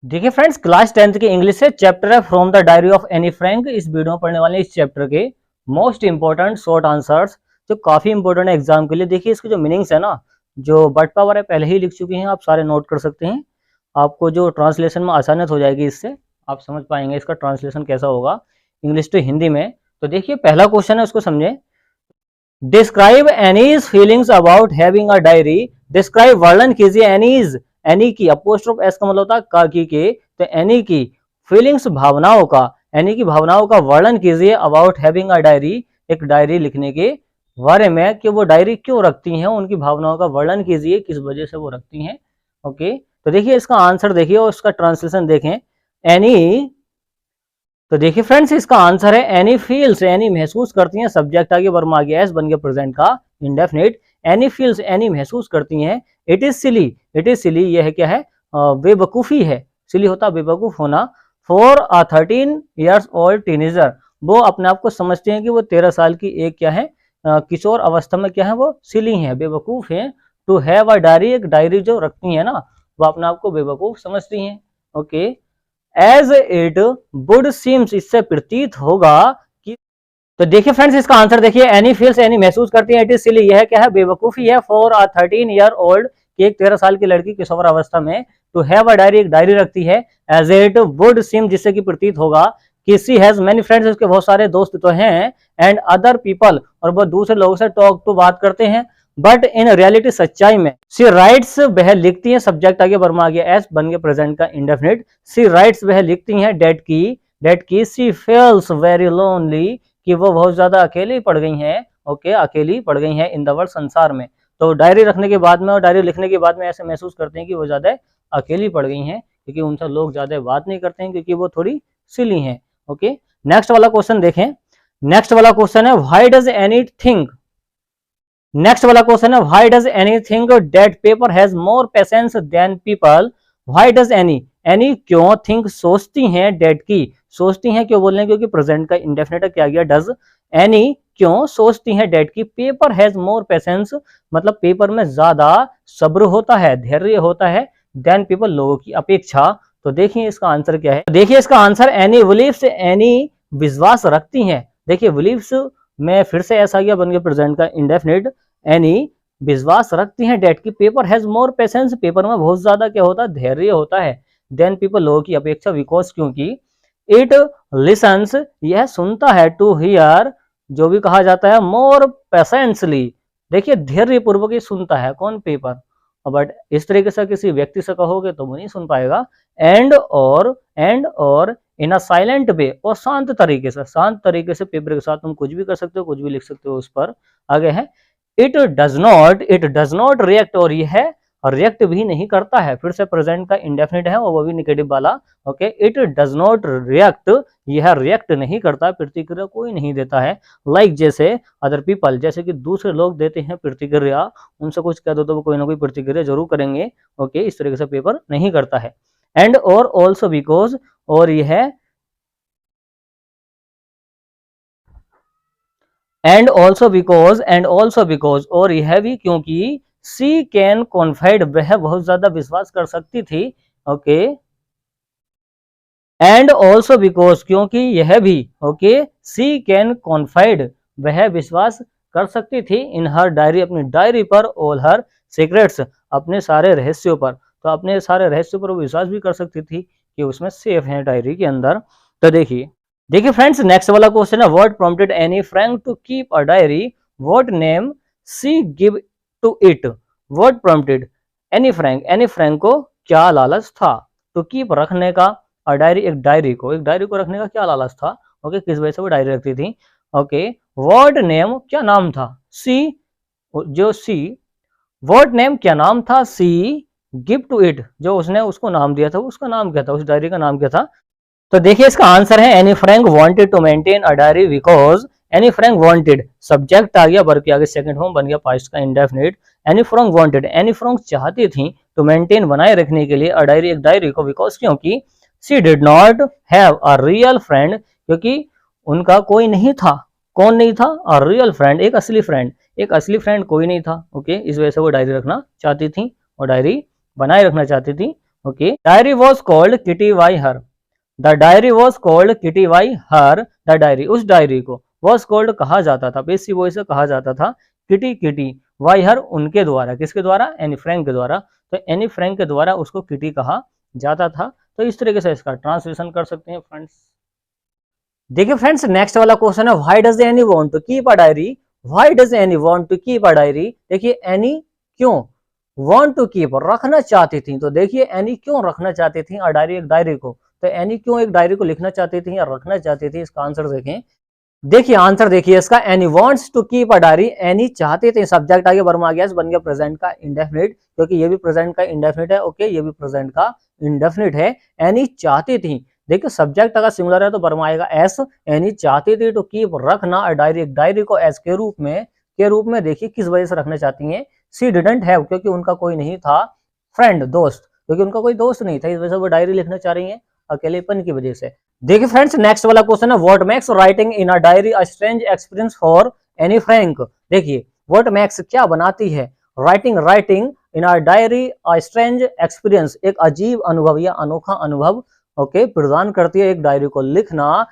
देखिए friends, class 10th के English से चैप्टर है from the diary of Anne Frank. इस वीडियो में पढ़ने वाले इस चैप्टर के मोस्ट इंपॉर्टेंट शॉर्ट आंसर्स जो काफी इंपॉर्टेंट है एग्जाम के लिए। देखिए इसके जो मीनिंग्स है ना, जो बट पावर है पहले ही लिख चुके हैं, आप सारे नोट कर सकते हैं। आपको जो ट्रांसलेशन में आसानियत हो जाएगी, इससे आप समझ पाएंगे इसका ट्रांसलेशन कैसा होगा इंग्लिश टू हिंदी में। तो देखिए पहला क्वेश्चन है, उसको समझे। Describe Annie's feelings about having a diary. Describe वर्णन कीजिए एनीज, एनी की अपोस्ट्रोफ एस का मतलब होता है का की के, तो एनी की फीलिंग्स भावनाओं का, एनी की भावनाओं का वर्णन कीजिए अबाउट हैविंग अ डायरी, एक डायरी लिखने के बारे में, कि वो डायरी क्यों रखती हैं, उनकी भावनाओं का वर्णन कीजिए किस वजह से वो रखती हैं। ओके, तो देखिए इसका आंसर देखिए और उसका ट्रांसलेशन देखें। एनी, तो देखिए फ्रेंड्स इसका आंसर है एनी फील्स, एनी महसूस करती हैं, सब्जेक्ट आगे वर्ब आ गया, एस बन गया प्रेजेंट का इंडेफिनिट। एनी फील्स, एनी महसूस करती हैं। It is silly, it is silly, यह क्या है, बेवकूफी है। सिली होता बेवकूफ होना। For a 13 years old teenager, वो अपने आप को समझते हैं कि वो 13 साल की एक क्या है, किशोर अवस्था में क्या है, वो सिली हैं, बेवकूफ हैं। टू हैव अ डायरी, एक डायरी जो रखती है ना, वो अपने आप को बेवकूफ समझती हैं। Okay, as it would seems, इससे प्रतीत होगा कि, तो देखिए फ्रेंड्स इसका आंसर देखिए। एनी फील्स, एनी महसूस करती है। इट इज सिली, यह क्या है, बेवकूफी है। फॉर अ 13 year old, कि एक 13 साल की लड़की किशोर अवस्था में टू हैव अ डायरी, एक डायरी रखती है। एज इट वुड सीम, जिससे कि प्रतीत होगा कि सी हैज मेनी फ्रेंड्स, उसके बहुत सारे दोस्त तो हैं। एंड अदर पीपल, और वो दूसरे लोगों से टॉक टू, बात करते हैं। बट इन रियलिटी, सच्चाई में, सी राइट्स, वह लिखती है, सब्जेक्ट आगे वर्ब आ गया, एस बन गया प्रेजेंट का इंडेफिनिट। सी राइट्स, वह लिखती हैं, डेट की। सी फील्स वेरी लोनली, कि वो बहुत ज्यादा अकेली पड़ गई हैं। ओके, अकेली पड़ गई हैं इन द वर्ल्ड, संसार में। तो डायरी रखने के बाद में और डायरी लिखने के बाद में ऐसे महसूस करते हैं कि वो ज्यादा अकेली पड़ गई हैं, क्योंकि उनसे लोग ज्यादा बात नहीं करते हैं, क्योंकि वो थोड़ी सिली हैं। ओके, नेक्स्ट वाला क्वेश्चन देखें। नेक्स्ट वाला क्वेश्चन है why does Anne think, next वाला क्वेश्चन है why does Anne think that paper has more patience than people. Why does Anne, Anne क्यों, थिंक सोचती हैं, डेट की, सोचती हैं क्यों बोल रहे हैं, क्योंकि प्रेजेंट का इंडेफिनिट क्या गया, डज। एनी क्यों सोचती हैं, डेट की। पेपर हैज मोर पेशेंस, मतलब पेपर में ज्यादा सब्र होता है, धैर्य होता है, देन पीपल, लोगों की अपेक्षा। तो देखिए इसका आंसर क्या है। देखिए इसका आंसर एनी बिलीव्स, एनी विश्वास रखती हैं। देखिए बिलीव्स में फिर से ऐसा गया, बन गया प्रेजेंट का इंडेफिनिट। एनी विश्वास रखती हैं, डेट की। Paper has more patience, paper में बहुत ज्यादा क्या होता है, धैर्य होता है, देन पीपल, लोगों की अपेक्षा। बिकॉज, क्योंकि। इट लिसन्स, यह सुनता है। टू हियर, जो भी कहा जाता है, मोर पेशेंसली, देखिए धैर्य पूर्वक ही सुनता है, कौन, पेपर। बट इस तरीके से किसी व्यक्ति से कहोगे तो वो नहीं सुन पाएगा। एंड और इन अ साइलेंट वे, और शांत तरीके से, शांत तरीके से पेपर के साथ तुम कुछ भी कर सकते हो, कुछ भी लिख सकते हो उस पर। आगे है इट डज नॉट रिएक्ट, और यह रिएक्ट भी नहीं करता है। फिर से प्रेजेंट का इंडेफिनिट है और वो भी नेगेटिव वाला। Okay, it does not react, यह रिएक्ट नहीं करता, प्रतिक्रिया कोई नहीं देता है। लाइक जैसे अदर पीपल, जैसे कि दूसरे लोग देते हैं प्रतिक्रिया, उनसे कुछ कह दो तो वो कोई ना कोई प्रतिक्रिया जरूर करेंगे। ओके, इस तरीके से पेपर नहीं करता है। एंड और ऑल्सो बिकॉज, और यह एंड ऑल्सो बिकॉज, और यह भी क्योंकि सी कैन कॉन्फाइड, वह बहुत ज्यादा विश्वास कर सकती थी। ओके, एंड ऑल्सो बिकॉज, क्योंकि यह भी। ओके, सी कैन कॉन्फाइड, वह विश्वास कर सकती थी। इन हर डायरी, अपनी डायरी पर। ऑल हर सीक्रेट्स, अपने सारे रहस्यों पर। तो अपने सारे रहस्यों पर वो विश्वास भी कर सकती थी कि उसमें सेफ है डायरी के अंदर। तो देखिए फ्रेंड्स नेक्स्ट वाला क्वेश्चन है what prompted Anne Frank to keep a diary, what name she give to it. What prompted Anne Frank को क्या लालच था, टू कीप रखने का, और डायरी, एक डायरी को रखने का क्या लालच था। ओके, किस वजह से वो डायरी रखती थी। ओके, व्हाट नेम, क्या नाम था, सी, जो सी, व्हाट नेम क्या नाम था, सी गिव टू इट, जो उसने उसको नाम दिया था, उसका नाम क्या था, उस डायरी का नाम क्या था। तो देखिए इसका आंसर है Anne Frank wanted to maintain a diary because. Anne Frank wanted, subject आ गया, वर्ब के आगे सेकंड फॉर्म बन गया पास्ट का indefinite. Anne Frank wanted, Anne Frank चाहती थी, टू मेंटेन, बनाए रखने के लिए, अ डायरी, एक डायरी को, बिकॉज, क्योंकि। She did not have a real friend, क्योंकि उनका कोई नहीं था, कौन नहीं था, अ रियल फ्रेंड, एक असली फ्रेंड, कोई नहीं था। ओके, इस वजह से वो डायरी रखना चाहती थी और डायरी बनाए रखना चाहती थी। Okay, diary was called kitty by her, the diary was called kitty by her, the diary, उस डायरी को वॉज कॉल्ड कहा जाता था, पेसिव वॉइस से कहा जाता था, किटी किटी बाई हर, उनके द्वारा, किसके द्वारा, एनी फ्रैंक के द्वारा, तो एनी फ्रैंक के द्वारा उसको किटी कहा जाता था। तो इस तरीके से इसका ट्रांसलेशन कर सकते हैं फ्रेंड्स। देखिए फ्रेंड्स, नेक्स्ट वाला क्वेश्चन है, why does Anne want to keep a diary, why does Anne want to keep a diary. देखिए एनी क्यों वांट टू कीप, रखना चाहती थी, तो देखिए एनी क्यों रखना चाहती थी अ डायरी, एक डायरी को, तो एनी क्यों एक डायरी को लिखना चाहती थी या रखना चाहती थी, इसका आंसर देखें। देखिए आंसर देखिए इसका, Anne wants to keep a diary, Anne चाहते थे, सब्जेक्ट आगे वर्ब आ गया, बन गया प्रेजेंट का इंडेफिनिट, क्योंकि ये भी प्रेजेंट का इंडेफिनिट है, ओके, ये भी प्रेजेंट का इंडेफिनिट है। एनी चाहती थी, देखिए सब्जेक्ट अगर सिंगुलर है तो वर्ब आएगा एस, एनी चाहती थी टू कीप, रखना अ डायरी, एक डायरी को एस के रूप में देखिए किस वजह से रखना चाहती हैं, सी डिडंट हैव, क्योंकि उनका कोई नहीं था, फ्रेंड, दोस्त, क्योंकि उनका कोई दोस्त नहीं था, इस वजह से वो डायरी लिखना चाह रही है अकेलेपन की वजह से। देखिए फ्रेंड्स, नेक्स्ट वाला क्वेश्चन है, what makes writing in a diary a strange experience for Anne Frank. देखिए व्हाट मेक्स क्या बनाती है, writing in a diary a strange experience, एक अजीब अनुभव या अनोखा अनुभव, ओके, प्रदान करती है, एक डायरी को लिखना,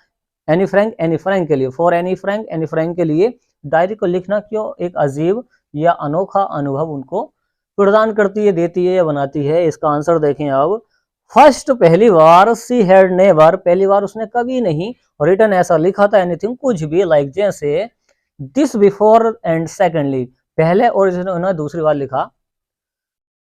एनी फ्रैंक के लिए, फॉर एनी फ्रैंक के लिए डायरी को लिखना क्यों एक अजीब या अनोखा अनुभव उनको प्रदान करती है, देती है या बनाती है। इसका आंसर देखें अब, फर्स्ट, पहली बार, सी हैड नेवर, पहली बार उसने कभी नहीं, रिटन ऐसा लिखा था, एनीथिंग कुछ भी, लाइक जैसे, दिस बिफोर एंड सेकेंडली, पहले और उन्होंने दूसरी बार लिखा,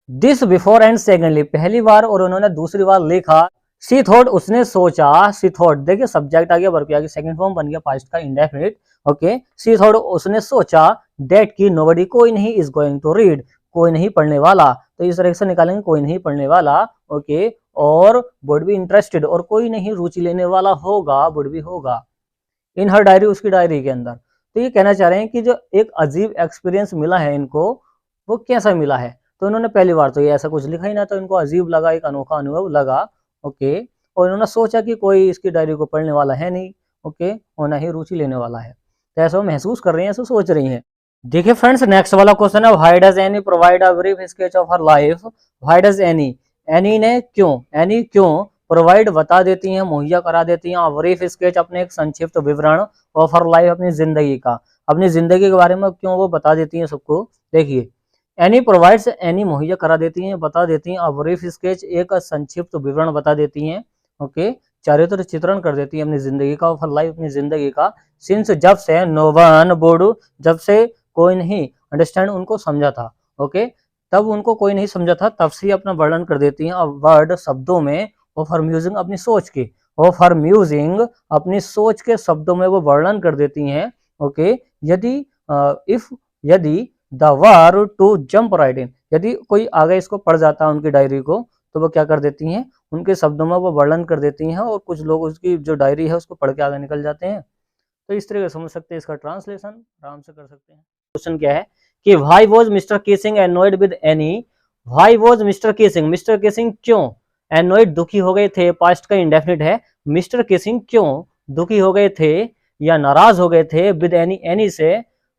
दिस बिफोर एंड सेकेंडली, पहली बार और उन्होंने दूसरी बार लिखा, सी थॉट, उसने सोचा, सी थॉट, देखिए सब्जेक्ट आ गया, वर्ब आ गया, सेकंड फॉर्म बन गया पास्ट का इंडेफिनिट, ओके, सी थॉट, उसने सोचा, डेट की, नोबडी, कोई नहीं, इज गोइंग टू रीड, कोई नहीं पढ़ने वाला, तो इस तरह से निकालेंगे, कोई नहीं पढ़ने वाला, ओके, और वुड बी इंटरेस्टेड, और कोई नहीं रुचि लेने वाला होगा, वुड बी होगा, इन हर डायरी, उसकी डायरी के अंदर। तो ये कहना चाह रहे हैं कि जो एक अजीब एक्सपीरियंस मिला है इनको, वो कैसा मिला है, तो इन्होंने पहली बार तो ये ऐसा कुछ लिखा ही ना, तो इनको अजीब लगा, एक अनोखा अनुभव लगा, ओके, और इन्होंने सोचा कि कोई इसकी डायरी को पढ़ने वाला है नहीं, ओके, और ना ही रुचि लेने वाला है, तो ऐसा वो महसूस कर रही है, ऐसा सोच रही है। देखिए फ्रेंड्स, नेक्स्ट वाला क्वेश्चन है, why does any provide a brief sketch of her life, why does Anne, Anne क्यों प्रोवाइड, बता देती हैं, मुहैया करा देती हैं, ब्रीफ स्केच, अपने एक संक्षिप्त विवरण, ऑफ हर लाइफ, अपनी जिंदगी का, अपनी जिंदगी के बारे में क्यों वो बता देती हैं सबको। देखिए एनी प्रोवाइड्स, एनी मुहैया करा देती हैं, बता देती हैं, ब्रीफ स्केच, एक संक्षिप्त विवरण बता देती हैं, ओके, चारित्र चित्रण कर देती है अपनी जिंदगी का, ऑफ हर लाइफ, अपनी जिंदगी का, सिंस, जब से, नो वन वुड, जब से कोई नहीं, अंडरस्टैंड, उनको समझा था, ओके, तब उनको कोई नहीं समझा था, तब से अपना वर्णन कर देती हैं, वर्ड, शब्दों में, ऑफ हर म्यूजिंग, अपनी सोच के, ऑफ हर म्यूजिंग, अपनी सोच के शब्दों में वो वर्णन कर देती हैं, ओके, यदि, इफ, यदि they were to jump right in, यदि कोई आगे इसको पढ़ जाता है उनकी डायरी को, तो वो क्या कर देती हैं, उनके शब्दों में वो वर्णन कर देती हैं, और कुछ लोग उसकी जो डायरी है उसको पढ़ के आगे निकल जाते हैं। तो इस तरह से समझ सकते हैं, इसका ट्रांसलेशन आराम से कर सकते हैं। क्वेश्चन क्या है कि why was Mr Keesing annoyed with Anne, why was Mr Keesing क्यों, एनोयड दुखी हो गए थे, पास्ट का इंडेफिनिट है, मिस्टर केसिंग क्यों दुखी हो गए थे या नाराज हो गए थे, विद एनी, एनी से,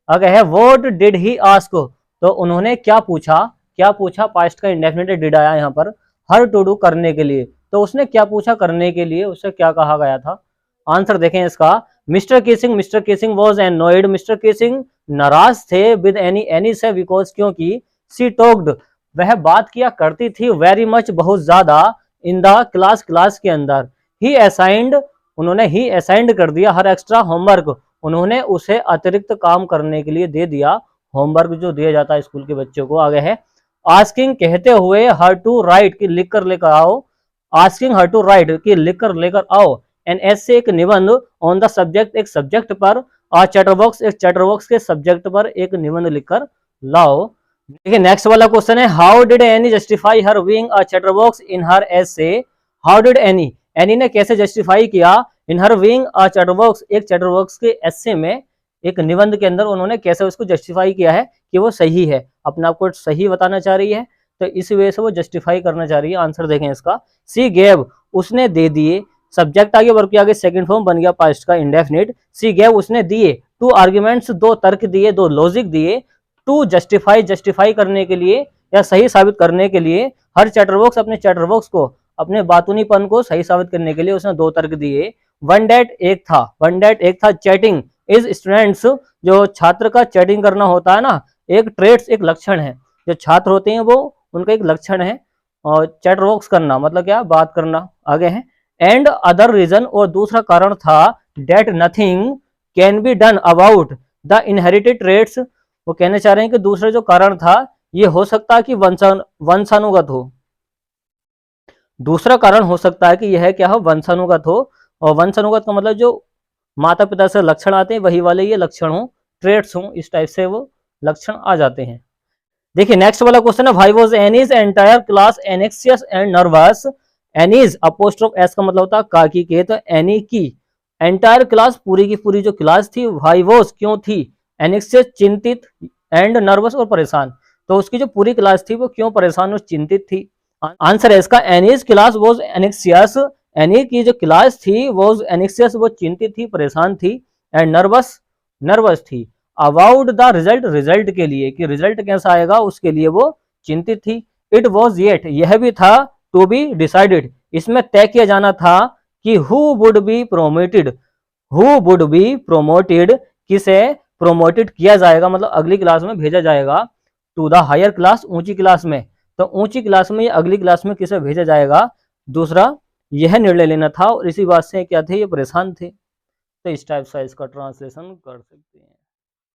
अगर है व्हाट डिड ही आस्क, तो उन्होंने क्या पूछा, पास्ट का इंडेफिनिट डिड आया यहाँ पर, हर टू डू, करने के लिए, तो उसने क्या पूछा करने के लिए, उससे क्या कहा गया था। आंसर देखें इसका, Mr Keesing was annoyed, Mr Keesing नाराज थे, विद एनी से, बिकॉज, क्योंकि, सी टॉक्ड, वह बात किया करती थी, वेरी मच, बहुत ज्यादा, इन द क्लास के अंदर, ही असाइंड, उन्होंने ही असाइंड कर दिया, हर एक्स्ट्रा होमवर्क, उन्होंने उसे अतिरिक्त काम करने के लिए दे दिया, होमवर्क जो दिया जाता है स्कूल के बच्चों को। आगे है आस्किंग, कहते हुए, हर टू राइट, की लिख कर लेकर आओ, आस्किंग हर टू राइट, की लिख कर लेकर आओ, एन ऐसे, एक निबंध, ऑन द सब्जेक्ट, एक सब्जेक्ट पर, आ चैटरबॉक्स, एक चैटरबॉक्स के सब्जेक्ट पर एक निबंध लिखकर लाओ। देखिए नेक्स्ट वाला क्वेश्चन है, how did any justify her being a chatterbox in her essay, how did any ने कैसे जस्टिफाई किया, इन हर बीइंग अ चैटरबॉक्स, एक चैटरबॉक्स के एसे में, एक निबंध के अंदर उन्होंने कैसे उसको जस्टिफाई किया है कि वो सही है, अपने आप को सही बताना चाह रही है, तो इस वजह से वो जस्टिफाई करना चाह रही है। आंसर देखें इसका, सी गेव, उसने दे दिए, सब्जेक्ट आगे वर्ब के आगे सेकंड फॉर्म बन गया पास्ट का इंडेफिनिट, सी गेव, उसने दिए, टू आर्ग्यूमेंट्स, दो तर्क दिए, दो लॉजिक दिए, टू जस्टिफाई करने के लिए, या सही साबित करने के लिए हर चैटरबॉक्स अपने चैटरबॉक्स को, अपने बातूनीपन को सही साबित करने के लिए उसने 2 तर्क दिए। वन डेट एक था चैटिंग इज स्टूडेंट्स, जो छात्र का चैटिंग करना होता है ना, एक ट्रेड्स, एक लक्षण है, जो छात्र होते हैं वो उनका एक लक्षण है। और चैटरबॉक्स करना मतलब क्या, बात करना। आगे है एंड अदर रीजन, और दूसरा कारण था that nothing can be done about the inherited traits, वो कहना चाह रहे हैं कि दूसरा जो कारण था ये हो सकता है कि वंशानुगत हो। दूसरा कारण हो सकता है कि यह क्या हो, वंशानुगत हो। और वंशानुगत का मतलब जो माता पिता से लक्षण आते हैं वही वाले ये लक्षण हो, ट्रेड्स हो, इस टाइप से वो लक्षण आ जाते हैं। देखिए नेक्स्ट वाला क्वेश्चन है, why was Annie's entire class एनेक्सियस and nervous. Annie's apostrophe S का मतलब होता है काकी के, तो एनी की एंटायर क्लास पूरी की पूरी जो क्लास थी, व्हाई वाज क्यों थी, एनेक्सियस चिंतित, एंड नर्वस और परेशान, तो उसकी जो पूरी क्लास थी वो क्यों परेशान और चिंतित थी। आंसर है इसका एनीज क्लास वाज एनेक्सियस, एनी की जो क्लास थी वाज एनेक्सियस, वो चिंतित थी, परेशान थी, एंड नर्वस, नर्वस थी अबाउट द रिजल्ट, रिजल्ट के लिए कि रिजल्ट कैसा आएगा उसके लिए वो चिंतित थी। इट वॉज येट, यह भी था, टू बी डिसाइडेड, इसमें तय किया जाना था कि who would be promoted, who would be promoted, किसे प्रोमोटेड किया जाएगा, मतलब अगली क्लास में भेजा जाएगा, टू द हायर क्लास, ऊंची क्लास में, तो ऊंची क्लास में या अगली क्लास में किसे भेजा जाएगा, दूसरा यह निर्णय लेना था। और इसी बात से क्या थे, ये परेशान थे। तो इस टाइप से इसका ट्रांसलेशन कर सकते हैं।